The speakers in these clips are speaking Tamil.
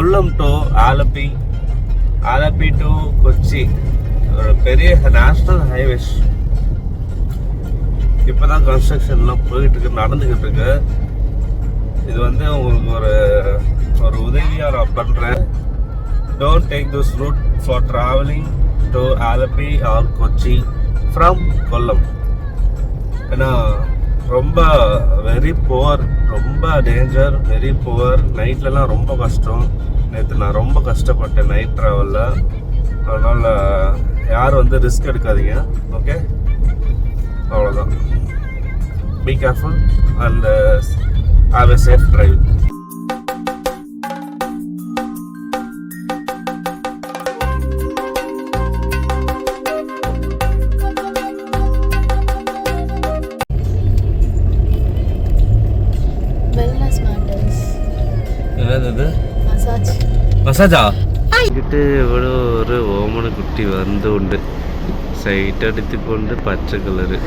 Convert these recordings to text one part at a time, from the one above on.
கொல்லம் டு ஆலப்பி, ஆலப்பி டு கொச்சி ஒரு பெரிய நேஷனல் ஹைவேஸ். இப்போதான் கன்ஸ்ட்ரக்ஷன்லாம் போயிட்டு இருக்கு, நடந்துகிட்டு இருக்கு. இது வந்து உங்களுக்கு ஒரு உதவியாக நான் பண்ணுறேன். Don't take this route for travelling to Alleppey or Kochi from Kollam. ஏன்னா ரொம்ப வெரி புவர், ரொம்ப டேஞ்சர், வெரி புவர். நைட்லலாம் ரொம்ப கஷ்டம். நேற்று நான் ரொம்ப கஷ்டப்பட்டேன் நைட் ட்ராவலில். அதனால் யாரும் வந்து ரிஸ்க் எடுக்காதீங்க. ஓகே, அவ்வளோதான். Be careful and have a safe drive. என்னது மசாஜா? ഇട്ട് ഇവിടെ ഒരു ഓമന കുട്ടി വന്നുകൊണ്ട് സൈറ്റ് അടിച്ചുകൊണ്ട് പച്ച കളറ്.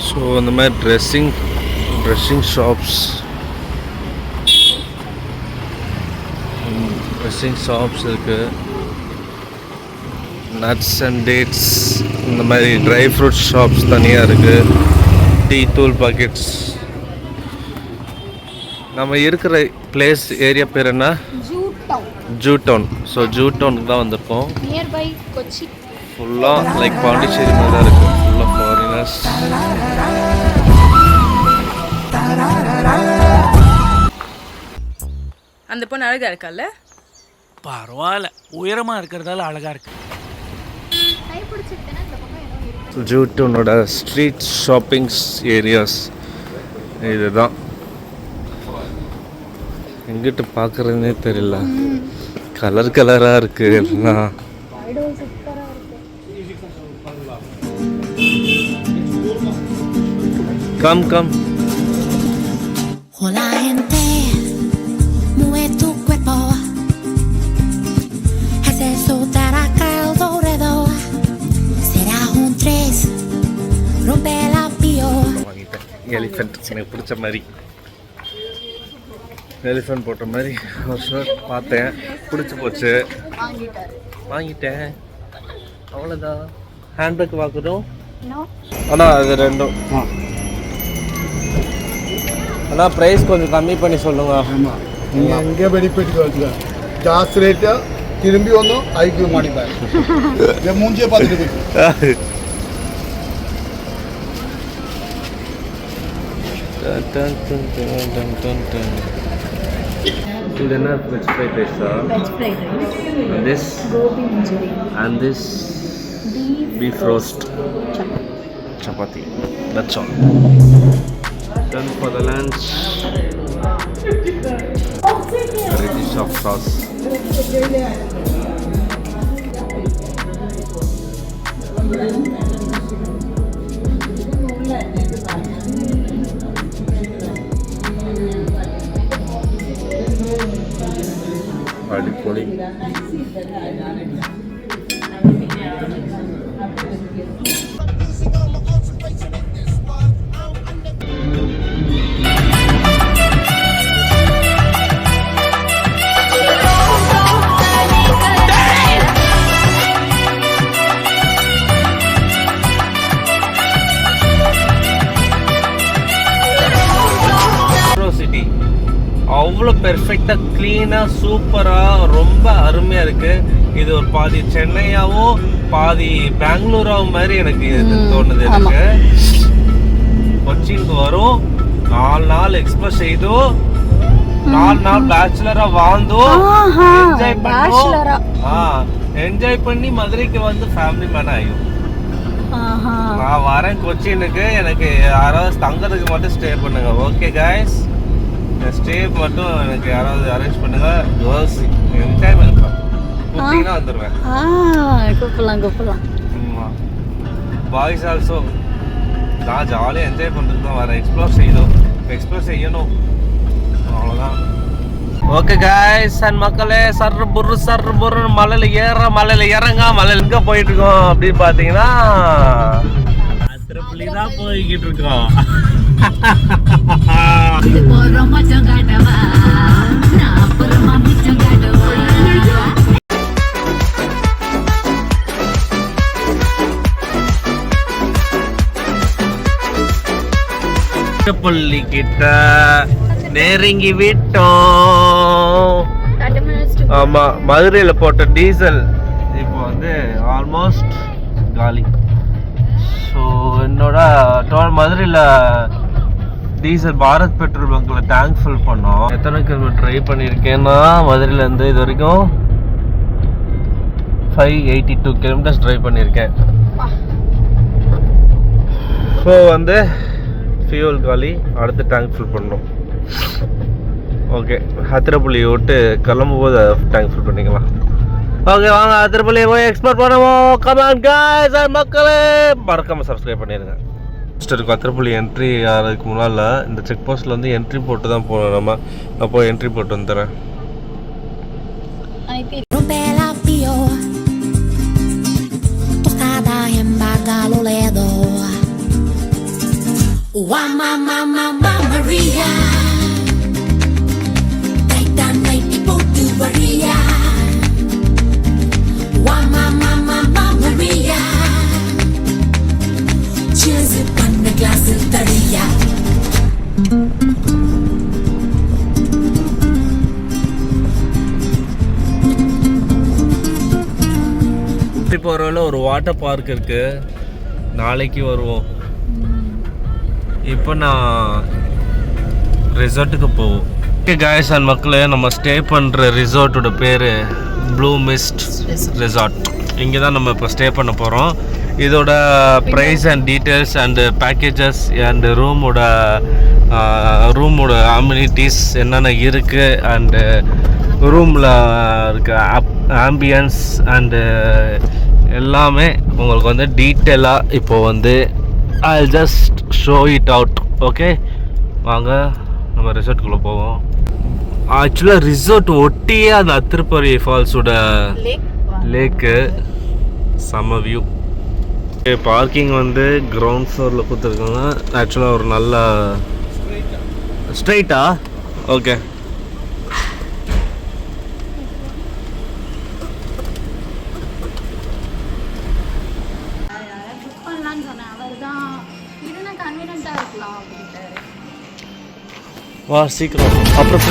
ஸோ இந்த மாதிரி ட்ரெஸ்ஸிங் ஷாப்ஸ் இருக்கு. நட்ஸ் அண்ட் டேட்ஸ், இந்த மாதிரி ட்ரை ஃப்ரூட் ஷாப்ஸ் தனியாக இருக்குது. டீ தூள் பாக்கெட்ஸ். நம்ம இருக்கிற பிளேஸ் ஏரியா பேர் என்ன? Zoo down. ஸோ ஜூ டவுனுக்கு தான் வந்திருக்கோம். நியர்பை கொச்சி. ஃபுல்லாக லைக் பாண்டிச்சேரி மாதிரி தான் இருக்குது. ஃபுல்லாக ஃபாரினர்ஸ். அந்த பொண்ணு அழகா இருக்கால? பரவாயில்ல, உயரமாக இருக்கிறதால அழகாக இருக்கு. ஜூட்டோனோட ஸ்ட்ரீட் ஷாப்பிங்ஸ் ஏரியாஸ் இதுதான். எங்கிட்ட பார்க்குறதுனே தெரியல, கலர் கலராக இருக்கு எல்லாம். Come come. எலிஃபென்ட் எனக்கு பிடிச்ச மாதிரி, எலிஃபென்ட் போட்ட மாதிரி ஒரு ஷர்ட் பார்த்தேன், பிடிச்சி போச்சு, வாங்கிட்டேன். அவ்வளோதான். ஹேண்ட்பேக் வாங்கணும். ஆனால் அது ரெண்டும் ஆனால் ப்ரைஸ் கொஞ்சம் கம்மி பண்ணி சொல்லுங்க. ஆமாம், நீங்கள் எங்கே பெனிஃபிட் வச்சுக்க ஜாஸ்தி ரேட்டாக திரும்பி வந்தோம் ஐக்கு மாடிப்பார் என் மூஞ்சியை பார்த்துட்டு இது என்ன? வெஜ் ஃப்ரைட் ரைஸா? Veg fried rice. And this gobi manchurian. and this beef roast chapati. That's all. Done for the lunch. Ready soft sauce. അടിപൊളി. அவ்வளோ பெர்ஃபெக்டாக க்ளீனாக சூப்பராக ரொம்ப அருமையாக இருக்குது. இது ஒரு பாதி சென்னையாகவும் பாதி பெங்களூராவும் மாதிரி எனக்கு இது தோணுது. எனக்கு கொச்சினுக்கு வரும் 4 நாள் எக்ஸ்பிரஸ் செய்தோ 4 நாள் பேச்சுலரா வாழ்ந்தோ என்ஜாய் பண்ணி மதுரைக்கு வந்து ஃபேமிலி மேன் ஆகும். நான் வரேன் கொச்சினுக்கு, எனக்கு யாராவது தங்கறதுக்கு மட்டும் ஸ்டே பண்ணுங்க. ஓகே கைஸ், ஸ்டே மட்டும் எனக்கு யாராவது அரேஞ்ச் பண்ணுங்க. Girls any time welcome. கூப்பிட்டீங்கன்னா வந்துடுவேன். கூப்பிடலாம். Boys also. நான் ஜாலியாக என்ஜாய் பண்ணுறதுக்கு தான் வரேன். எக்ஸ்ப்ளோர் செய்யணும். அவ்வளோதான். ஓகே காய்ஸ் அண்ட் மக்களே, சர்ரு புர்ரு மலையில ஏற மலையில இறங்க மலையில எங்க போயிட்டு இருக்கோம் அப்படின்னு பாத்தீங்கன்னா திருப்பலி தான் போய்கிட்டு இருக்கோம். பள்ளி கிட்ட நெருங்கி விட்டோம். ஆமா, மதுரையில போட்ட டீசல் இப்போ வந்து ஆல்மோஸ்ட் காலி. ஸோ என்னோட மதுரையில் டீசல் பாரத் பெட்ரோல் பங்க்கில் டேங்க் ஃபில் பண்ணோம். எத்தனை கிலோமீட்டர் ட்ரை பண்ணியிருக்கேன்னா மதுரையிலேருந்து இது வரைக்கும் 582 கிலோமீட்டர்ஸ் ட்ரைவ் பண்ணியிருக்கேன். ஸோ வந்து ஃபியூல் காலி, அடுத்து டேங்க் ஃபில் பண்ணணும். ஓகே, ஹத்திரப்பள்ளி விட்டு கிளம்பும் போது டேங்க் ஃபில் பண்ணிக்கலாம். ஓகே, வாங்க ஹத்திரப்பள்ளி போய் எக்ஸ்ப்ளோர் பண்ணுவோம். கமான் காய்ஸ் மக்களே, மறக்காம சப்ஸ்கிரைப் பண்ணிடுங்க. இருக்கும் ஹத்திரப்பள்ளி என்ட்ரி ஆகிறதுக்கு முன்னால் இந்த செக் போஸ்ட்டில் வந்து என்ட்ரி போட்டு தான் போகணும். நம்ம அப்போ என்ட்ரி போட்டு வந்துடுறேன். Maria, Titanic Porto Maria, Mama Maria, cheers upon the glass of Daria. இப்போ ஒரு வாட்டர் பார்க் இருக்கு, நாளைக்கு வருவோம். இப்போ நான் ரிசார்ட்டுக்கு போவோம். ஓகே காய்ஸ் அண்ட் மக்களே, நம்ம ஸ்டே பண்ணுற ரிசார்ட்டோட பேர் ப்ளூ மிஸ்ட் ரிசார்ட். இங்கே தான் நம்ம இப்போ ஸ்டே பண்ண போகிறோம். இதோட price and details and packages and ரூமோட அம்யூனிட்டிஸ் என்னென்ன இருக்குது அண்டு ரூமில் இருக்க ஆம்பியன்ஸ் அண்டு எல்லாமே உங்களுக்கு வந்து டீட்டெயிலாக இப்போது வந்து I'll just show it out. Okay, வாங்க நம்ம ரிசார்ட்டுக்குள்ளே போவோம். ஆக்சுவலாக ரிசார்ட் ஒட்டியே அந்த அத்திரப்பள்ளி ஃபால்ஸோட லேக்கு செம்ம வியூ. பார்க்கிங் வந்து கிரவுண்ட் ஃப்ளோரில் கொடுத்துருக்காங்க. ஆக்சுவலாக ஒரு நல்ல ஸ்ட்ரைட்டா. ஓகே, வா சீக்கிரம். அப்புறம்